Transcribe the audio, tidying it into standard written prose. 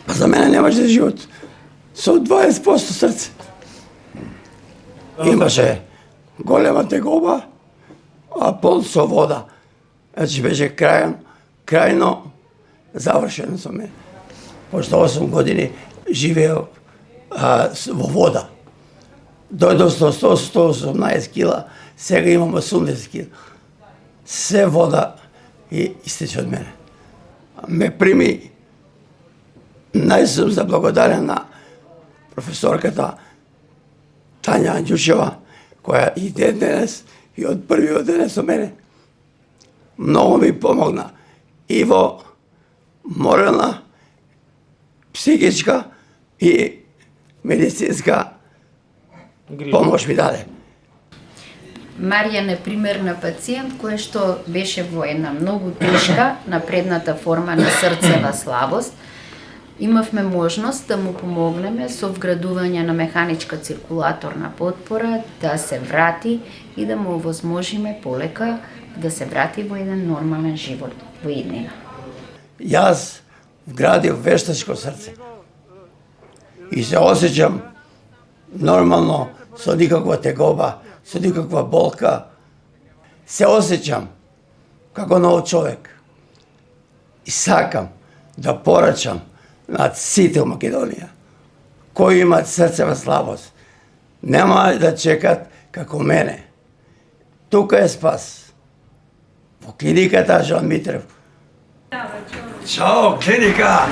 Па за мене немаше живот. Со 20% срце. Имаше голема тегоба, а пол со вода. Значи беше крајно завршено со мене. Пошто 8 години живеел во вода. Дојдов со 118 кила, сега имам 80 кила. Се вода и истече од мене. Ме прими, најсум заблагодарен на професорката Тања Анđушева, која и денес, и од првиот ден со мене. Многу ми помогна и во морална, психичка и медицинска помош ми даде. Маријан е пример на пациент кој што беше во една многу тешка напредната форма на срцева слабост. Имавме можност да му помогнеме со вградување на механичка циркулаторна потпора, да се врати и да му овозможиме полека да се врати во еден нормален живот во иднина. Јас вградив вештачко срце и се осеќам нормално, со никаква тегоба, со никаква болка. Се осеќам како нов човек. И сакам да порачам над сите во Македонија, кои имат срцева слабост. Нема да чекат како мене. Тука е спас. Во клиниката Жоан Митрев. Чао, клиника!